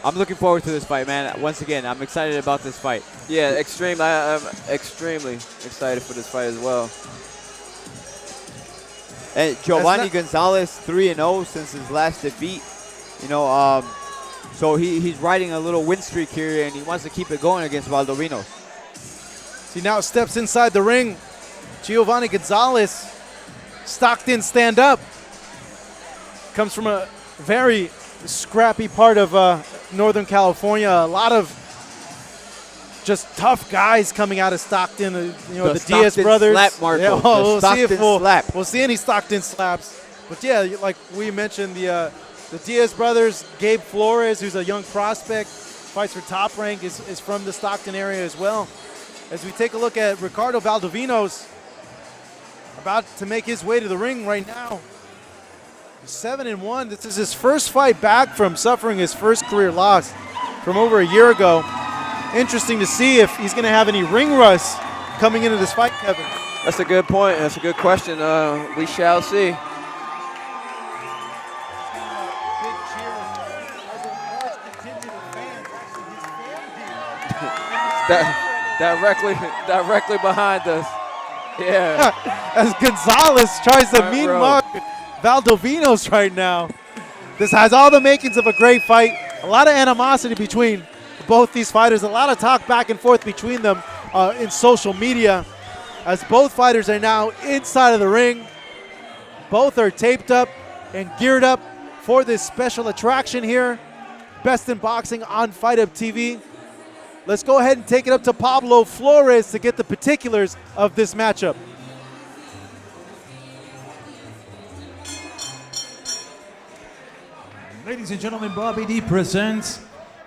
I'm looking forward to this fight, man. Once again, I'm excited about this fight. Yeah, I'm extremely excited for this fight as well. And Giovannie Gonzalez, 3-0 since his last defeat. You know, so he's riding a little win streak here, and he wants to keep it going against Valdovinos. He now steps inside the ring. Giovannie Gonzalez, Stockton stand up. Comes from a very scrappy part of Northern California. A lot of just tough guys coming out of Stockton. You know, the Diaz brothers. Slap, Marco. Yeah, We'll see any Stockton slaps. But yeah, like we mentioned, the Diaz brothers, Gabe Flores, who's a young prospect, fights for Top Rank, is from the Stockton area as well. As we take a look at Ricardo Valdovinos, about to make his way to the ring right now. 7-1. This is his first fight back from suffering his first career loss from over a year ago. Interesting to see if he's going to have any ring rust coming into this fight, Kevin. That's a good point. That's a good question. We shall see. Directly behind us. Yeah. As Gonzalez tries to mean mark Valdovinos right now. This has all the makings of a great fight. A lot of animosity between both these fighters. A lot of talk back and forth between them in social media. As both fighters are now inside of the ring. Both are taped up and geared up for this special attraction here. Best in Boxing on Fight Up TV. Let's go ahead and take it up to Pablo Flores to get the particulars of this matchup. Ladies and gentlemen, Bobby D presents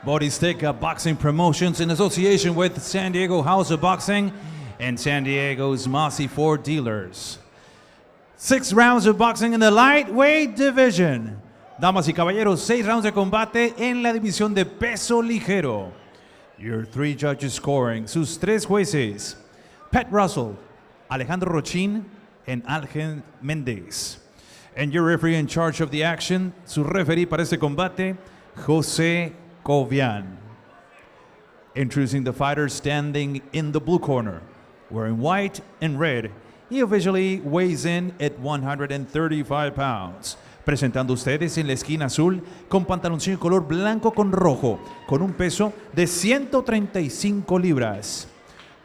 Borizteca Boxing Promotions in association with San Diego House of Boxing and San Diego's Mossy Ford Dealers. 6 rounds of boxing in the lightweight division. Damas y caballeros, 6 rounds de combate en la división de peso ligero. Your 3 judges scoring, sus 3 jueces, Pat Russell, Alejandro Rochin, and Algen Méndez. And your referee in charge of the action, su referee para este combate, Jose Covian. Introducing the fighter standing in the blue corner, wearing white and red. He officially weighs in at 135 pounds. Presentando ustedes en la esquina azul con pantaloncillo color blanco con rojo, con un peso de 135 libras.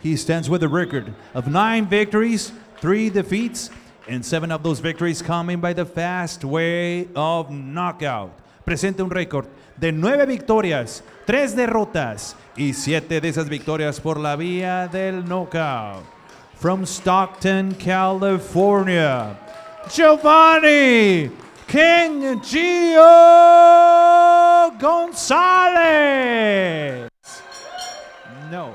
He stands with a record of 9 victories, 3 defeats, and 7 of those victories coming by the fast way of knockout. Presenta un récord de 9 victorias, 3 derrotas y 7 de esas victorias por la vía del knockout. From Stockton, California, Giovannie King Gio Gonzalez. No.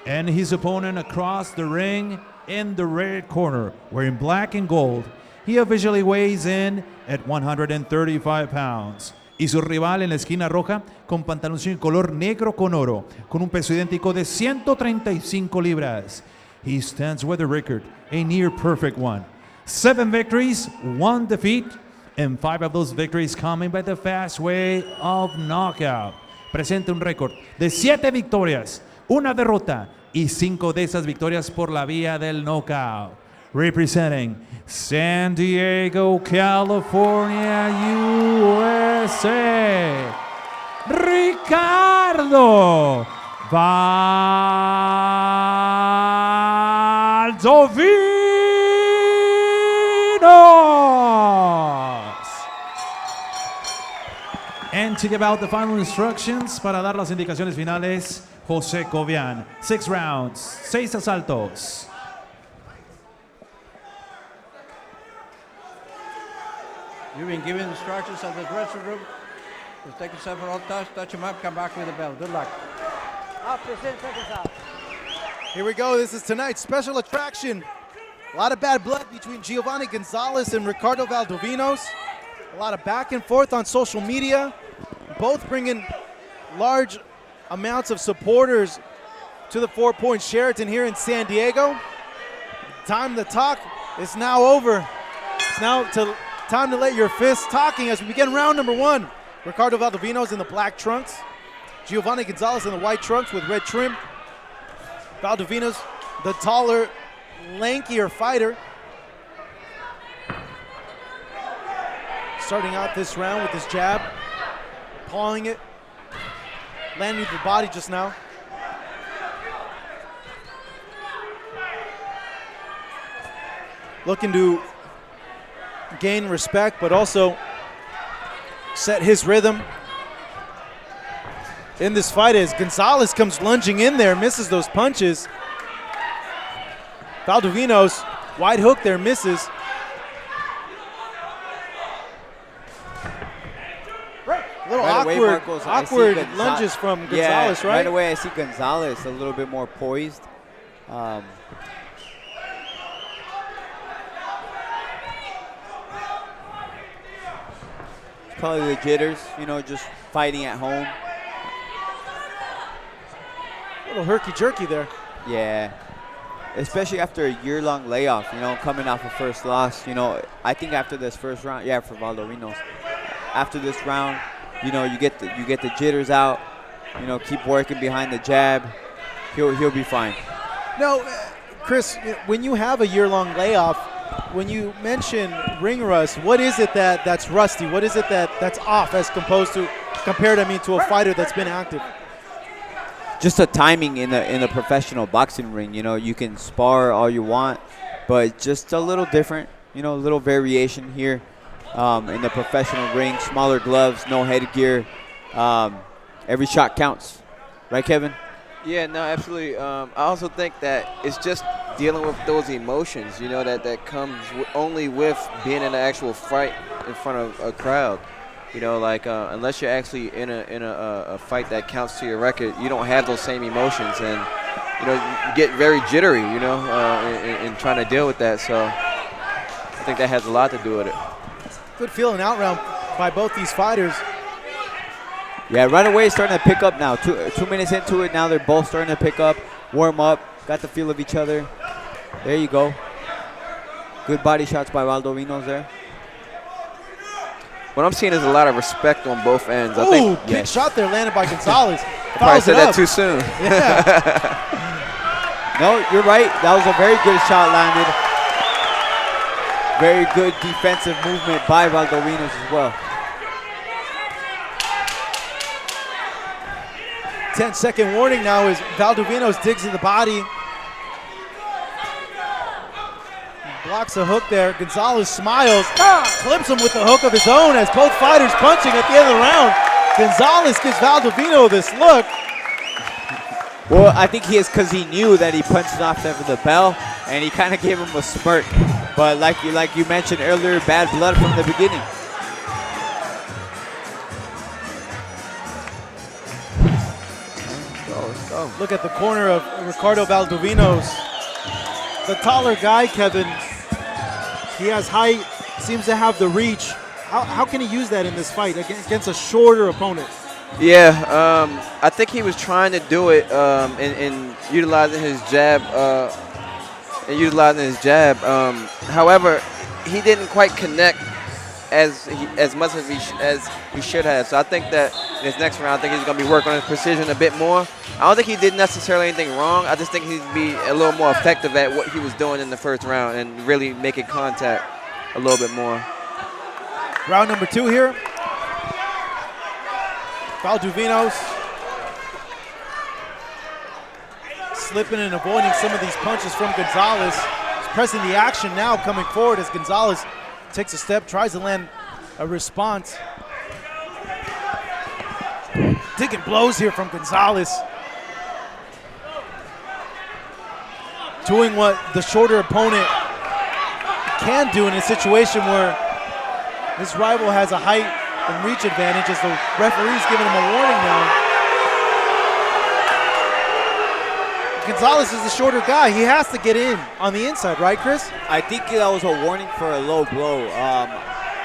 And his opponent across the ring in the red corner, wearing black and gold. He officially weighs in at 135 pounds. Y su rival en la esquina roja con pantaloncillo color negro con oro, con un peso idéntico de 135 libras. He stands with a record, a near perfect one. 7 victories, 1 defeat, and 5 of those victories coming by the fast way of knockout. Presenta un récord de 7 victorias, 1 derrota y 5 de esas victorias por la vía del knockout. Representing San Diego, California, USA, Ricardo Valdovinos. And to give out the final instructions, para dar las indicaciones finales, Jose Covian. 6 rounds, 6 asaltos. You've been given instructions at the dressing room. Just take yourself for all touch him up, come back with the bell. Good luck. Here we go. This is tonight's special attraction. A lot of bad blood between Giovannie Gonzalez and Ricardo Valdovinos. A lot of back and forth on social media. Both bringing large amounts of supporters to the 4 Point Sheraton here in San Diego. Time to talk is now over. It's now time to let your fists talking as we begin round number 1. Ricardo Valdovinos in the black trunks. Giovannie Gonzalez in the white trunks with red trim. Valdovinos, the taller, lankier fighter. Starting out this round with his jab, pawing it, landing with the body just now. Looking to gain respect, but also set his rhythm in this fight as Gonzalez comes lunging in there, misses those punches. Valdovinos, wide hook there, misses. A little Right away, awkward, Marcos, I see awkward lunges from Gonzalez, yeah, right? Right away, I see Gonzalez a little bit more poised. Probably the jitters, you know, just fighting at home. A little herky-jerky there. Yeah, especially after a year-long layoff, you know, coming off a first loss. You know, I think after this first round, yeah, for Valdovinos, after this round, you know, you get the jitters out. You know, keep working behind the jab. He'll be fine. Now, Chris, when you have a year-long layoff, when you mention ring rust, what is it that's rusty? What is it that's off as compared to a fighter that's been active? Just the timing in the professional boxing ring. You know, you can spar all you want, but just a little different. You know, a little variation here in the professional ring. Smaller gloves, no headgear. Every shot counts, right, Kevin? Yeah, no, absolutely. I also think that it's just dealing with those emotions, you know, that comes only with being in an actual fight in front of a crowd. You know, like unless you're actually in a fight that counts to your record, you don't have those same emotions, and you know, you get very jittery, you know, in trying to deal with that. So I think that has a lot to do with it. Good feeling out round by both these fighters. Yeah, right away starting to pick up now. 2 minutes into it, now they're both starting to pick up, warm up, got the feel of each other. There you go. Good body shots by Valdovinos there. What I'm seeing is a lot of respect on both ends. I Ooh, think big shot there landed by Gonzalez. I probably said that too soon. Yeah. No, you're right. That was a very good shot landed. Very good defensive movement by Valdovinos as well. 10-second warning now as Valdovinos digs in the body. Blocks a hook there. Gonzalez smiles, clips him with the hook of his own as both fighters punching at the end of the round. Gonzalez gives Valdovino this look. Well, I think he is because he knew that he punched off after the bell, and he kind of gave him a smirk. But like you mentioned earlier, bad blood from the beginning. Look at the corner of Ricardo Valdovinos. The taller guy, Kevin, he has height, seems to have the reach. How can he use that in this fight against a shorter opponent? Yeah, I think he was trying to do it in utilizing his jab. However, he didn't quite connect as much as he should have. So I think that in his next round, I think he's going to be working on his precision a bit more. I don't think he did necessarily anything wrong. I just think he'd be a little more effective at what he was doing in the first round and really making contact a little bit more. Round number 2 here. Valdovinos slipping and avoiding some of these punches from Gonzalez. He's pressing the action now, coming forward as Gonzalez takes a step, tries to land a response. Digging blows here from Gonzalez. Doing what the shorter opponent can do in a situation where his rival has a height and reach advantage as the referee's giving him a warning now. Gonzalez is the shorter guy. He has to get in on the inside, right, Chris? I think that was a warning for a low blow.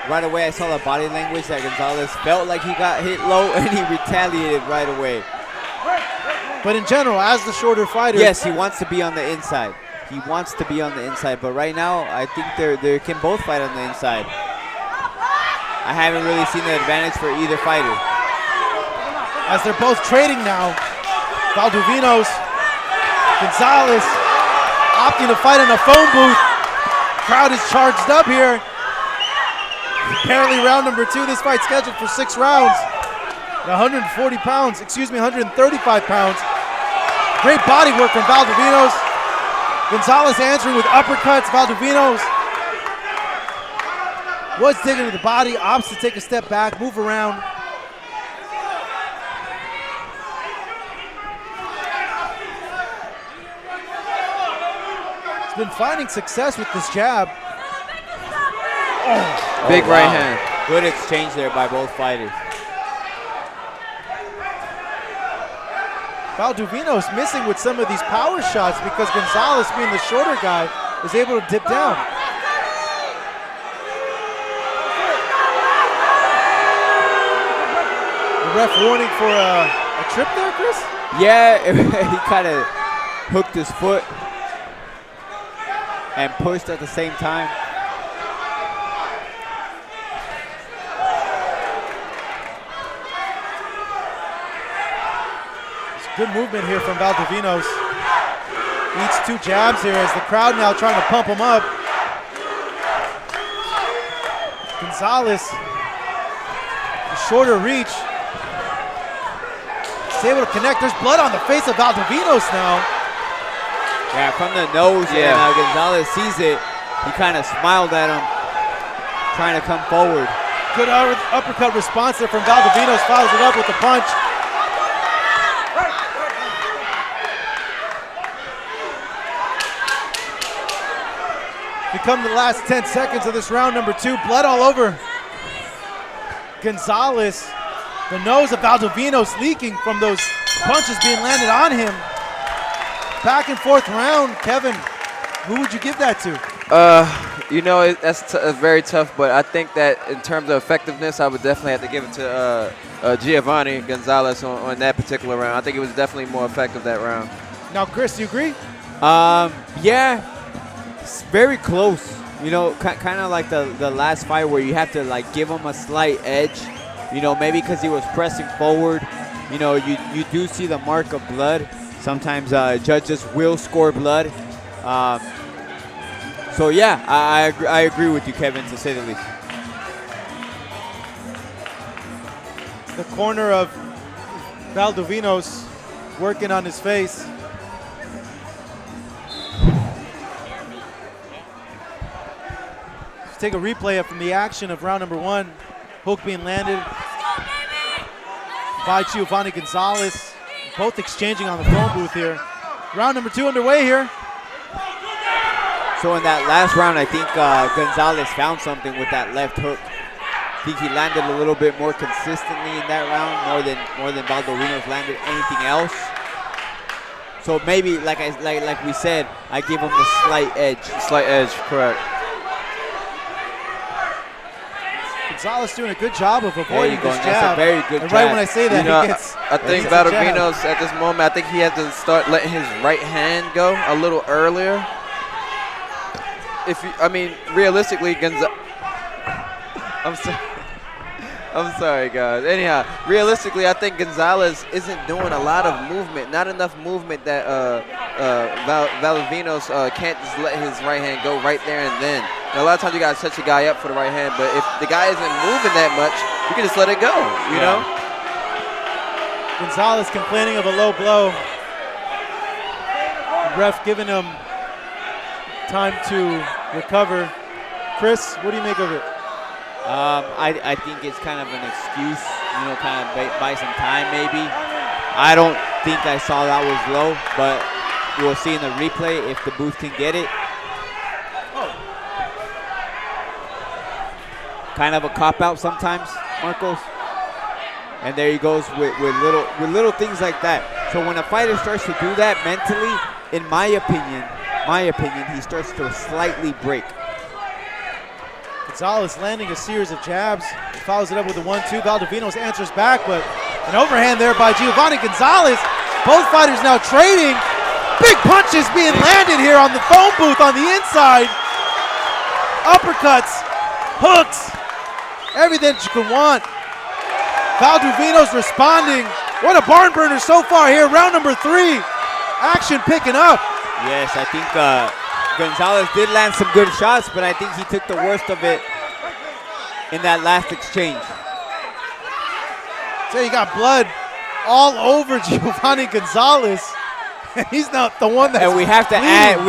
Right away, I saw the body language that Gonzalez felt like he got hit low, and he retaliated right away. But in general, as the shorter fighter, yes, he wants to be on the inside. He wants to be on the inside, but right now, I think they can both fight on the inside. I haven't really seen the advantage for either fighter. As they're both trading now, Valdovinos, Gonzalez opting to fight in a phone booth. Crowd is charged up here. Apparently round number 2. This fight scheduled for 6 rounds. At 140 pounds, 135 pounds. Great body work from Valdovinos. Gonzalez answering with uppercuts. Valdovinos was digging to the body, opts to take a step back, move around. He's been finding success with this jab. Big right hand. Good exchange there by both fighters. Valdovinos missing with some of these power shots because Gonzalez, being the shorter guy, is able to dip down. The ref warning for a trip there, Chris? Yeah, he kind of hooked his foot and pushed at the same time. Good movement here from Valdovinos. Eats 2 jabs here as the crowd now trying to pump him up. Gonzalez, a shorter reach. He's able to connect. There's blood on the face of Valdovinos now. Yeah, from the nose, and Gonzalez sees it. He kind of smiled at him, trying to come forward. Good uppercut response there from Valdovinos. Follows it up with the punch. Become the last 10 seconds of this round number 2. Blood all over Gonzalez. The nose of Valdovinos leaking from those punches being landed on him. Back and forth round. Kevin, who would you give that to? You know, that's very tough, but I think that in terms of effectiveness, I would definitely have to give it to Giovannie Gonzalez on that particular round. I think it was definitely more effective that round. Now, Chris, do you agree? Yeah. It's very close, you know, kind of like the last fight where you have to like give him a slight edge, you know, maybe because he was pressing forward. You know, you do see the mark of blood. Sometimes judges will score blood. So yeah, I agree with you, Kevin, to say the least. The corner of Valdovinos working on his face. Take a replay from the action of round number 1. Hook being landed by Giovannie Gonzalez. Both exchanging on the phone booth here. Round number 2 underway here. So in that last round, I think Gonzalez found something with that left hook. I think he landed a little bit more consistently in that round, more than Valdovinos landed anything else. So maybe, like we said, I give him the slight edge. Slight edge, correct. Gonzalez doing a good job of avoiding this jab. That's a very good and jab. right when I say that, he gets. I think Valdovinos at this moment, I think he had to start letting his right hand go a little earlier. I mean, realistically, I'm sorry, guys. Anyhow, realistically, I think Gonzalez isn't doing a lot of movement, not enough movement that Valdovinos can't just let his right hand go right there and then. And a lot of times you got to set your guy up for the right hand, but if the guy isn't moving that much, you can just let it go, you know? Gonzalez complaining of a low blow. The ref giving him time to recover. Chris, what do you make of it? I think it's kind of an excuse, you know, kind of buy some time maybe. I don't think I saw that was low, but we'll see in the replay if the booth can get it. Kind of a cop-out sometimes, Marcos. And there he goes with little things like that. So when a fighter starts to do that mentally, in my opinion, he starts to slightly break. Gonzalez landing a series of jabs. He follows it up with a 1-2. Valdovinos answers back, but an overhand there by Giovannie Gonzalez. Both fighters now trading. Big punches being landed here on the phone booth on the inside. Uppercuts, hooks. everything that you could want. Valdovinos responding. What a barn burner so far here. Round number 3. Action picking up. Yes, I think Gonzalez did land some good shots, but I think he took the worst of it in that last exchange. So you got blood all over Giovannie Gonzalez. And he's not the one that's And we have to bleeding. add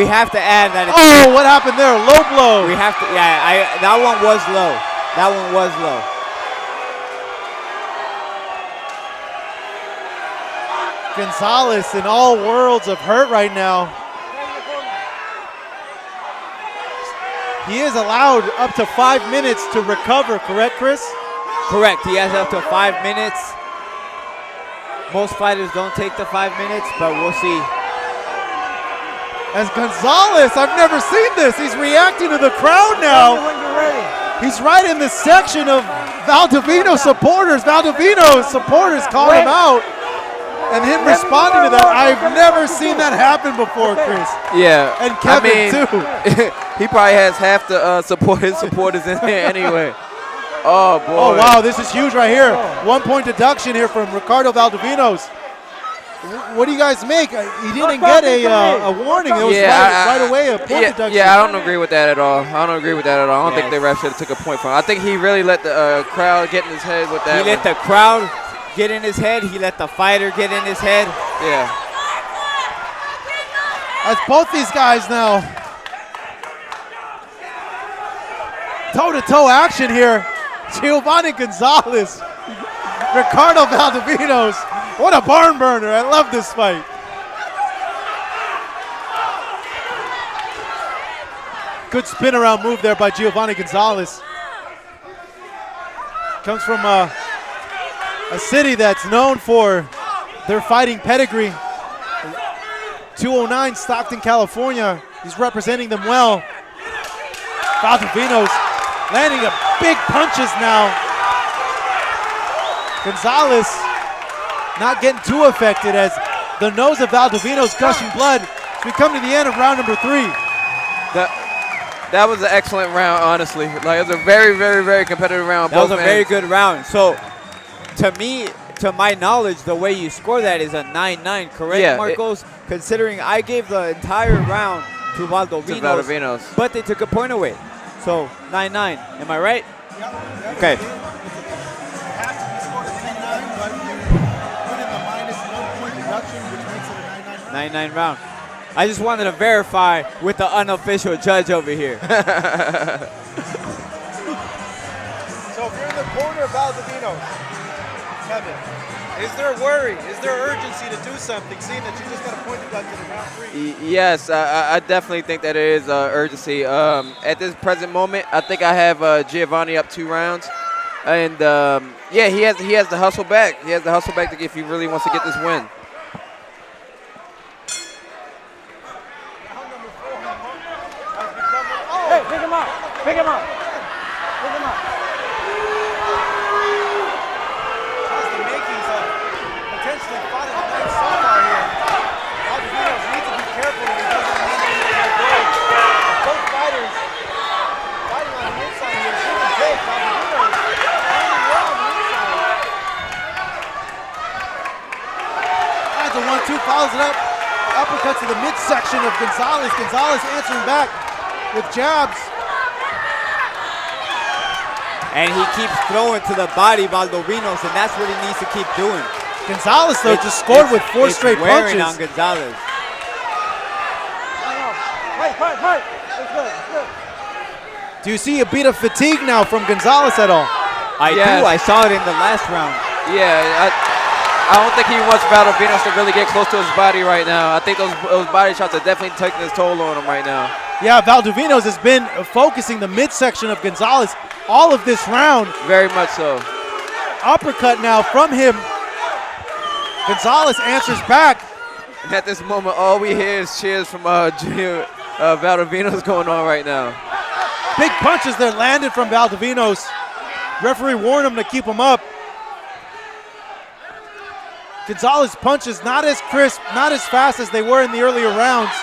that it's Oh, what happened there? Low blow. we have to that one was low. That one was low. Gonzalez in all worlds of hurt right now. He is allowed up to 5 minutes to recover, correct, Chris? Correct. He has up to 5 minutes. Most fighters don't take the 5 minutes, but we'll see. As Gonzalez, I've never seen this. He's reacting to the crowd now. When you're ready. He's right in the section of Valdovinos supporters. Valdovinos supporters calling him out. And him responding to that. I've never seen that happen before, Chris. Yeah. And Kevin, too. He probably has half the supporters in there anyway. Oh, boy. Oh, wow, this is huge right here. 1 point deduction here from Ricardo Valdovinos. What do you guys make? He didn't get a warning. It was right away a point deduction. Yeah, I don't agree with that at all. I don't think the ref should have took a point from him. I think he really let the crowd get in his head with that. He let the crowd get in his head. He let the fighter get in his head. Yeah. As both these guys now. Toe-to-toe action here. Giovannie Gonzalez. Ricardo Valdovinos. What a barn burner. I love this fight. Good spin around move there by Giovannie Gonzalez. Comes from a city that's known for their fighting pedigree. 209 Stockton, California. He's representing them well. Valdovinos landing a big punches now. Gonzalez not getting too affected as the nose of Valdovinos gushing blood. As we come to the end of round number 3. That was an excellent round, honestly. Like, it was a very, very, very competitive round. That was a very good round. So, to me, to my knowledge, the way you score that is a 9-9, correct, Yeah, Marcos? Considering I gave the entire round to Valdovinos, but they took a point away. So, 9-9. Am I right? Yep. Okay. Has to be scored at 10-9, but you put in the minus 1 point deduction, which makes it a 9-9 round. 9-9 round. I just wanted to verify with the unofficial judge over here. So if you're in the corner of Valdovinos, Kevin, is there worry? Is there urgency to do something, seeing that you just got a point deducted in round 3? Yes, I definitely think that there is urgency. At this present moment, I think I have Giovannie up 2 rounds. And, yeah, he has to hustle back. He has to hustle back if he really wants to get this win. Hey, pick him up. Pick him up. Pick him up. Has the makings of potentially fighting the night so far here. Valdovinos needs to be careful that he doesn't maintain that goal. Both fighters fighting on the inside here. Give and take. Valdovinos landing well on the inside. Adds a 1-2, follows it up. Uppercut to the midsection of Gonzalez. Gonzalez answering back with jabs. And he keeps throwing to the body, Valdovinos, and that's what he needs to keep doing. Gonzalez, though, just scored with 4 straight wearing punches. on Gonzalez. Fight. It's good. Do you see a bit of fatigue now from Gonzalez at all? I do. I saw it in the last round. Yeah, I don't think he wants Valdovinos to really get close to his body right now. I think those body shots are definitely taking his toll on him right now. Yeah, Valdovinos has been focusing the midsection of Gonzalez all of this round. Very much so. Uppercut now from him. Gonzalez answers back. And at this moment, all we hear is cheers from Valdovinos going on right now. Big punches there landed from Valdovinos. Referee warned him to keep him up. Gonzalez punches not as crisp, not as fast as they were in the earlier rounds.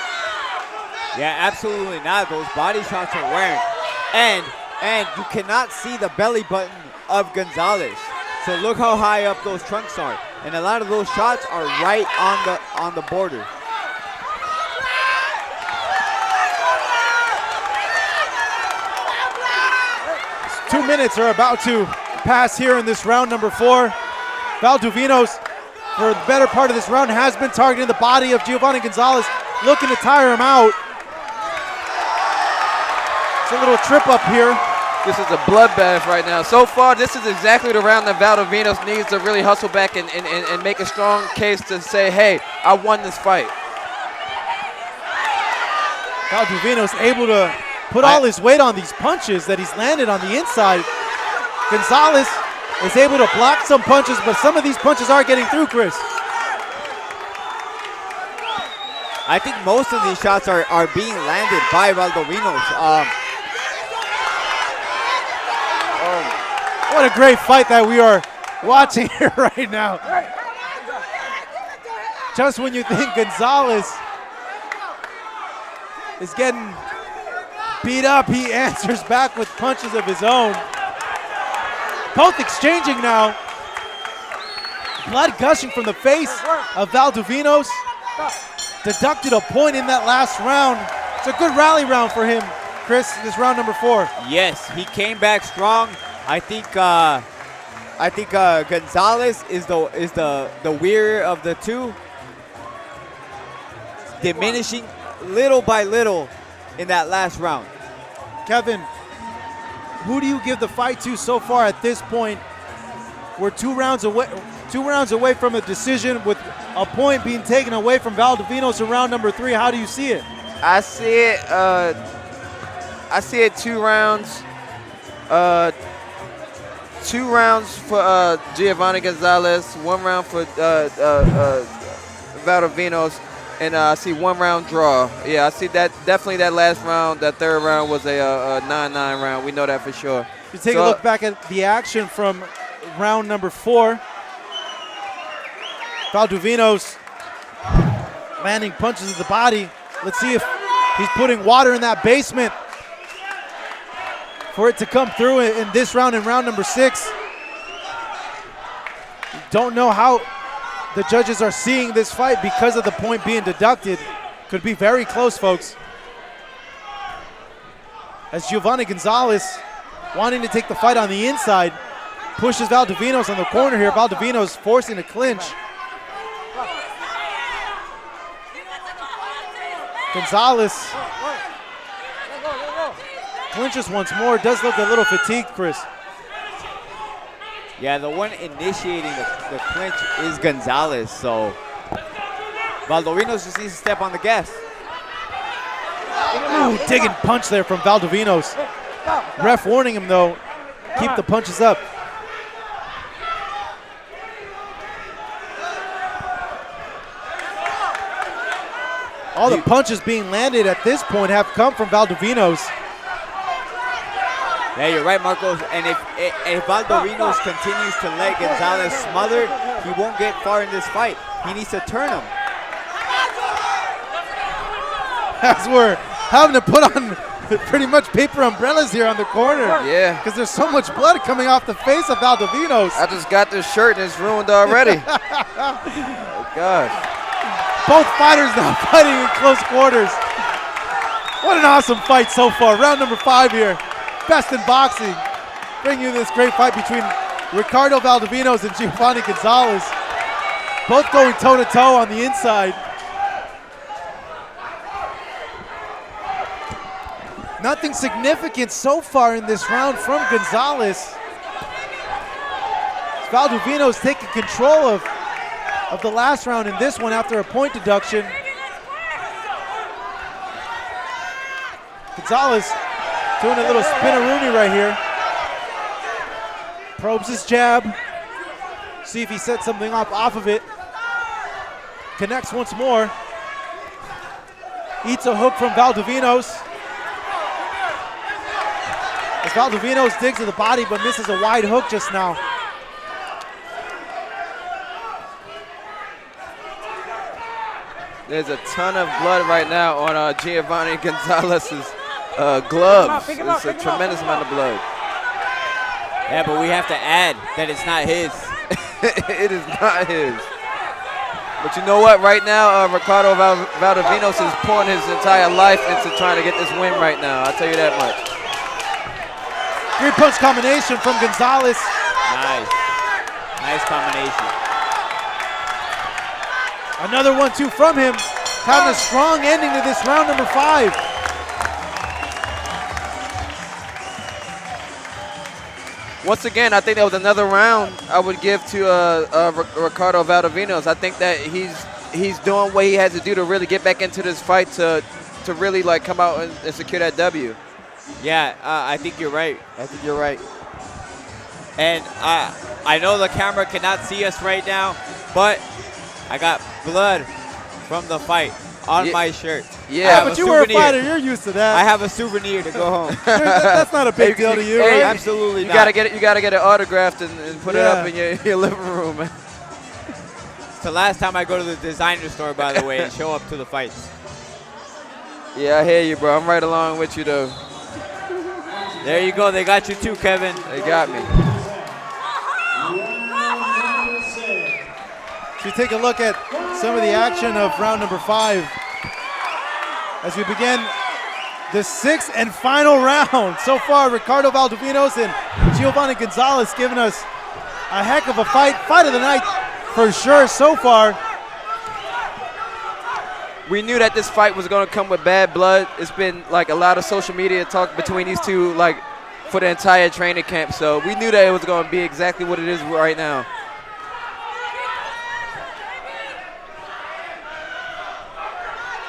Yeah, absolutely not. Those body shots are wearing. And you cannot see the belly button of Gonzalez. So look how high up those trunks are. And a lot of those shots are right on the border. 2 minutes are about to pass here in this round number 4. Valdovinos, for the better part of this round, has been targeting the body of Giovannie Gonzalez, looking to tire him out. It's a little trip up here. This is a bloodbath right now. So far, this is exactly the round that Valdovinos needs to really hustle back and make a strong case to say, hey, I won this fight. Valdovinos able to put all his weight on these punches that he's landed on the inside. Gonzalez is able to block some punches, but some of these punches are getting through, Chris. I think most of these shots are being landed by Valdovinos. What a great fight that we are watching here right now. Just when you think Gonzalez is getting beat up, he answers back with punches of his own. Both exchanging now. Blood gushing from the face of Valdovinos. Deducted a point in that last round. It's a good rally round for him, Chris, this round number 4. Yes, he came back strong. I think Gonzalez is the wearier of the two, diminishing little by little in that last round. Kevin, who do you give the fight to so far at this point? We're 2 rounds away from a decision, with a point being taken away from Valdovinos in round number 3. How do you see it? I see it 2 rounds. 2 rounds for Giovannie Gonzalez, 1 round for Valdovinos, and I see 1 round draw. Yeah, I see that, definitely that last round, that 3rd round was a 9-9 round. We know that for sure. You take a look back at the action from round number 4. Valdovinos landing punches to the body. Let's see if he's putting water in that basement for it to come through in this round, in round number 6. Don't know how the judges are seeing this fight because of the point being deducted. Could be very close, folks. As Giovannie Gonzalez, wanting to take the fight on the inside, pushes Valdovinos on the corner here. Valdovinos forcing a clinch. Gonzalez clinches once more. Does look a little fatigued, Chris. Yeah, the one initiating the clinch is Gonzalez, so Valdovinos just needs to step on the gas. Ooh, digging punch there from Valdovinos. Ref warning him, though, keep the punches up. All the punches being landed at this point have come from Valdovinos. Yeah, you're right, Marcos. And if Valdovinos continues to let Gonzalez smother, he won't get far in this fight. He needs to turn him. As we're having to put on pretty much paper umbrellas here on the corner. Yeah. Because there's so much blood coming off the face of Valdovinos. I just got this shirt and it's ruined already. Oh, gosh. Both fighters now fighting in close quarters. What an awesome fight so far. Round number 5 here. Best in boxing. Bringing you this great fight between Ricardo Valdovinos and Giovannie Gonzalez. Both going toe-to-toe on the inside. Nothing significant so far in this round from Gonzalez. Valdovinos taking control of the last round in this one after a point deduction. Gonzalez doing a little spin-a-rooney right here. Probes his jab. See if he sets something up off of it. Connects once more. Eats a hook from Valdovinos. As Valdovinos digs to the body but misses a wide hook just now. There's a ton of blood right now on Giovannie Gonzalez's gloves. It's a tremendous amount of blood. Yeah, but we have to add that it's not his. It is not his. But you know what? Right now, Ricardo Valdovinos is pouring his entire life into trying to get this win right now. I'll tell you that much. Great punch combination from Gonzalez. Nice. Nice combination. Another 1-2 from him. Having a strong ending to this round number 5. Once again, I think that was another round I would give to Ricardo Valdovinos. I think that he's doing what he has to do to really get back into this fight to really like come out and secure that W. Yeah, I think you're right. I think you're right. And I know the camera cannot see us right now, but I got blood from the fight on my shirt. Yeah, but you were a fighter. You're used to that. I have a souvenir to go home. That's not a big deal to you, hey, right? Absolutely you not. gotta get it. You gotta get it autographed and put it up in your living room, man. It's the last time I go to the designer store, by the way, and show up to the fights. Yeah, I hear you, bro. I'm right along with you, though. There you go. They got you too, Kevin. They got me. So you take a look at some of the action of round number 5 as we begin the 6th and final round. So far, Ricardo Valdovinos and Giovannie Gonzalez giving us a heck of a fight. Fight of the night for sure so far. We knew that this fight was going to come with bad blood. It's been like a lot of social media talk between these two, like for the entire training camp. So we knew that it was going to be exactly what it is right now.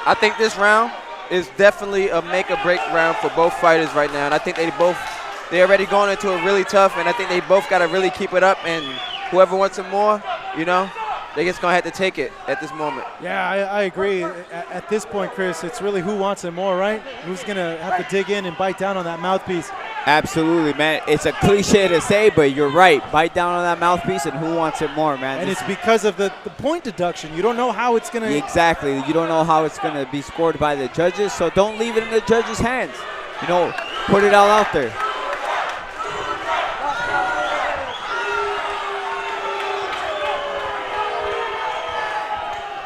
I think this round is definitely a make or break round for both fighters right now. And I think they're already going into it really tough. And I think they both got to really keep it up. And whoever wants it more, you know, they just going to have to take it at this moment. Yeah, I agree. At this point, Chris, it's really who wants it more, right? Who's going to have to dig in and bite down on that mouthpiece? Absolutely, man. It's a cliche to say, but you're right. Bite down on that mouthpiece, and who wants it more, man? And it's because of the point deduction. You don't know how it's going to... Exactly. You don't know how it's going to be scored by the judges, so don't leave it in the judges' hands. You know, put it all out there.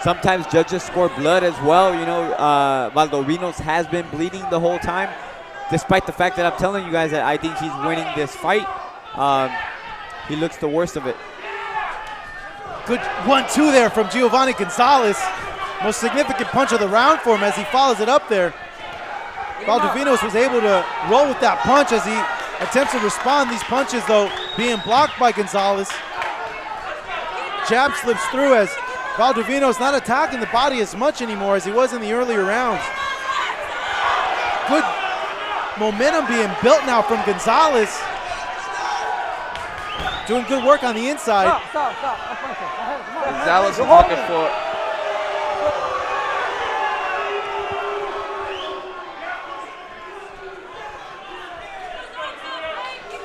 Sometimes judges score blood as well. You know, Valdovinos has been bleeding the whole time, despite the fact that I'm telling you guys that I think he's winning this fight. He looks the worst of it. Good 1-2 there from Giovannie Gonzalez. Most significant punch of the round for him as he follows it up there. Valdovinos was able to roll with that punch as he attempts to respond. These punches, though, being blocked by Gonzalez. Jab slips through as Valdovinos not attacking the body as much anymore as he was in the earlier rounds. Good momentum being built now from Gonzalez. Doing good work on the inside. Gonzalez is looking for...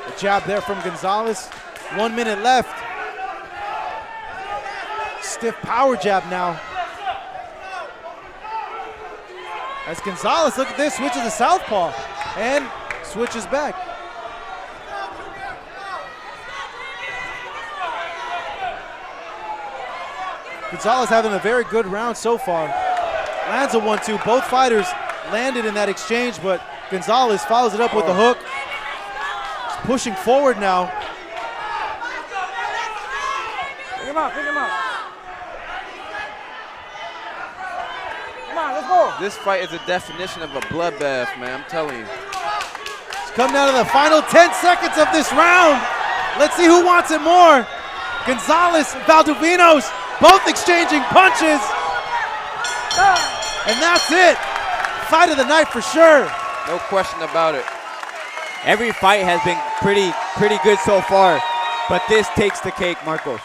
A jab there from Gonzalez. 1 minute left. Stiff power jab now. As Gonzalez, look at this, switches to southpaw and switches back. Gonzalez having a very good round so far. Lands a 1-2. Both fighters landed in that exchange, but Gonzalez follows it up with a hook. He's pushing forward now. Pick him up, pick him up. Come on, let's go. This fight is a definition of a bloodbath, man. I'm telling you. It's come down to the final 10 seconds of this round. Let's see who wants it more. Gonzalez, Valdovinos, both exchanging punches. And that's it. Fight of the night for sure. No question about it. Every fight has been pretty good so far, but this takes the cake, Marcos.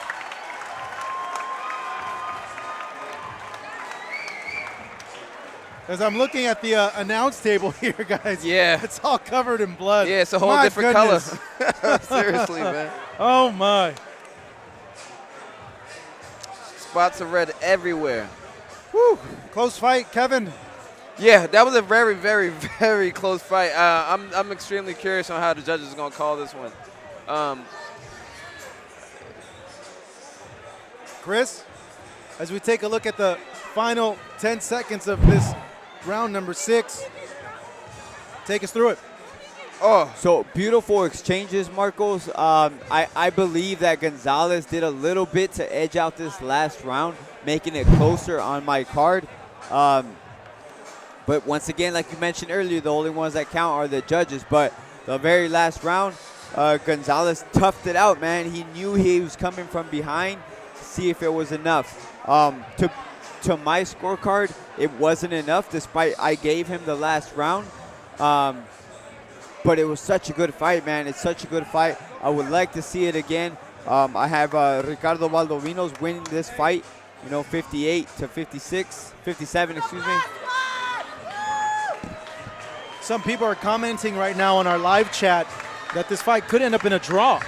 As I'm looking at the announce table here, guys. Yeah. It's all covered in blood. Yeah, it's a whole My different goodness. color. Seriously, man. Oh, my. Spots of red everywhere. Whew. Close fight, Kevin. Yeah, that was a very, very, very close fight. I'm extremely curious on how the judges are going to call this one. Chris, as we take a look at the final 10 seconds of this round number 6, take us through it. Oh, so beautiful exchanges, Marcos. I believe that Gonzalez did a little bit to edge out this last round, making it closer on my card. But once again, like you mentioned earlier, the only ones that count are the judges. But the very last round, Gonzalez toughed it out, man. He knew he was coming from behind, see if it was enough. To my scorecard, it wasn't enough, despite I gave him the last round. But it was such a good fight, man. It's such a good fight. I would like to see it again. I have Ricardo Valdovinos winning this fight, 58 to 56, 57, excuse me. Some people are commenting right now on our live chat that this fight could end up in a draw.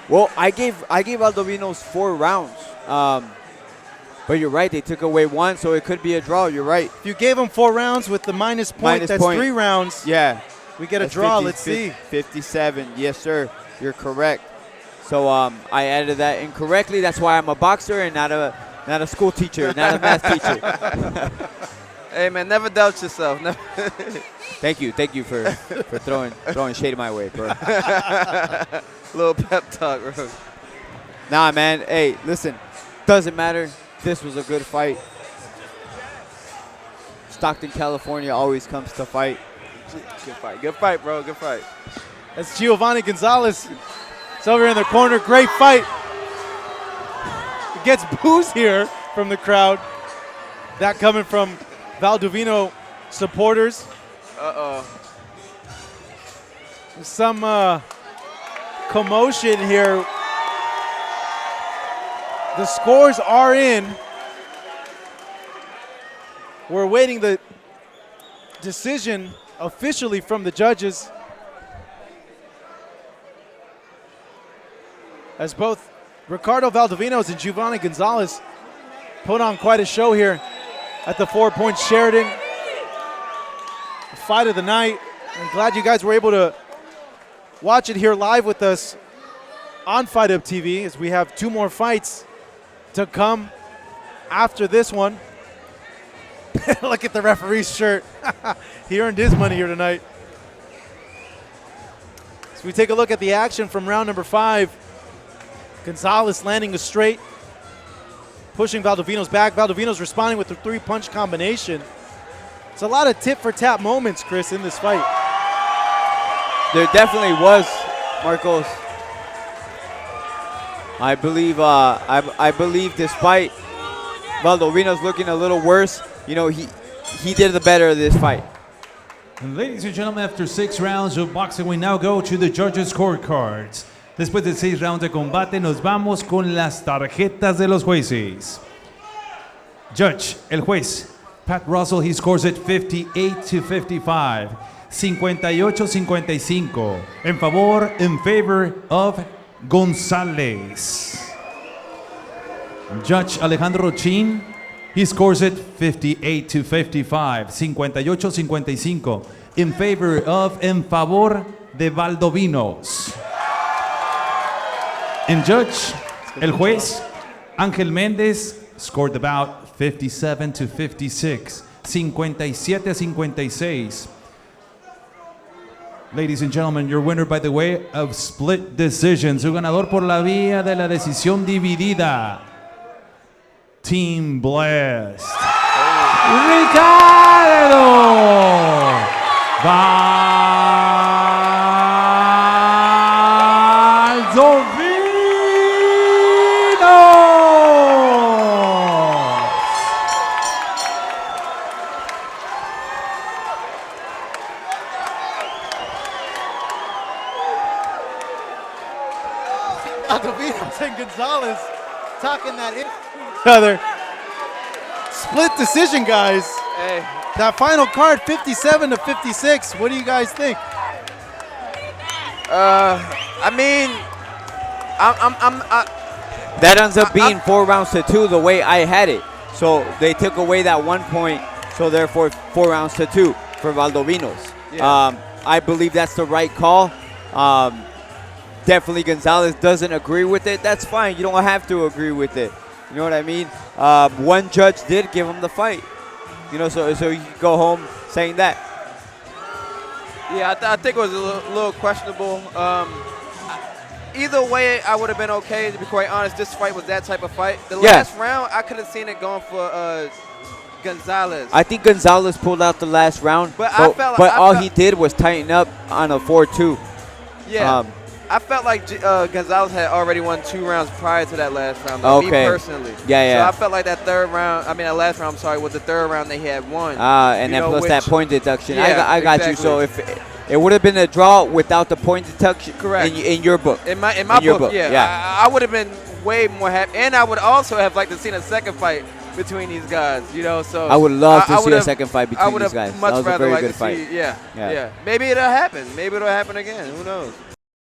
Well, I gave Valdovinos 4 rounds. But you're right, they took away 1, so it could be a draw. You're right. If you gave him 4 rounds with the minus point, that's 3 rounds. Yeah. We get a That's draw. 50, Let's see. 57. Yes, sir. You're correct. So I added that incorrectly. That's why I'm a boxer and not a school teacher, not a math teacher. Hey, man, never doubt yourself. Thank you for throwing shade my way, bro. Little pep talk, bro. Nah, man. Hey, listen. Doesn't matter. This was a good fight. Stockton, California always comes to fight. Good fight, bro. Good fight. That's Giovannie Gonzalez. It's over in the corner. Great fight. It gets boos here from the crowd. That coming from Valdovino supporters. Some commotion here. The scores are in. We're awaiting the decision officially from the judges, as both Ricardo Valdovinos and Giovannie Gonzalez put on quite a show here at the 4 Points Sheraton. The fight of the night. I'm glad you guys were able to watch it here live with us on Fight Up TV, as we have 2 more fights to come after this one. Look at the referee's shirt. He earned his money here tonight. So we take a look at the action from round number 5. Gonzalez landing a straight, pushing Valdovinos back. Valdovinos responding with the 3-punch combination. It's a lot of tit-for-tat moments, Chris, in this fight. There definitely was, Marcos. I believe despite Valdovinos looking a little worse, he did the better of this fight. And ladies and gentlemen, after 6 rounds of boxing, we now go to the judges' scorecards. Después de 6 rounds de combate, nos vamos con las tarjetas de los jueces. Judge, el juez, Pat Russell, he scores it 58 to 55, 58-55, in favor of Gonzalez. Judge Alejandro Chin, he scores it 58 to 55, 58-55, en favor de Valdovinos. And judge, el juez Ángel Méndez scored the bout 57 to 56, 57-56. Ladies and gentlemen, your winner by the way of split decision, su ganador por la vía de la decisión dividida, Team Blessed, Ricardo Valdovinos. Valdovinos and Gonzalez talking that in each other. Split decision, guys. Hey. That final card, 57 to 56. What do you guys think? That ends up being 4 rounds to 2 the way I had it. So they took away that 1 point, so therefore 4 rounds to 2 for Valdovinos. Yeah. I believe that's the right call. Definitely Gonzalez doesn't agree with it. That's fine. You don't have to agree with it. You know what I mean? One judge did give him the fight. You know, so you can go home saying that. Yeah, I think it was a little questionable. Either way, I would have been okay. To be quite honest, this fight was that type of fight. The last round, I could have seen it going for Gonzalez. I think Gonzalez pulled out the last round, but all he did was tighten up on a 4-2. Yeah. I felt like Gonzalez had already won 2 rounds prior to that last round. Me personally. Yeah. So I felt like that that last round, I'm sorry, was the 3rd round they had won. And then plus that point deduction. Yeah, I got you. So if it would have been a draw without the point deduction. Correct. In your book. In my book, yeah. I would have been way more happy. And I would also have liked to seen a second fight between these guys, you know. So I would love to see a second fight between these guys. Much that was a rather very like good to fight. See, yeah. Maybe it'll happen. Maybe it'll happen again. Who knows?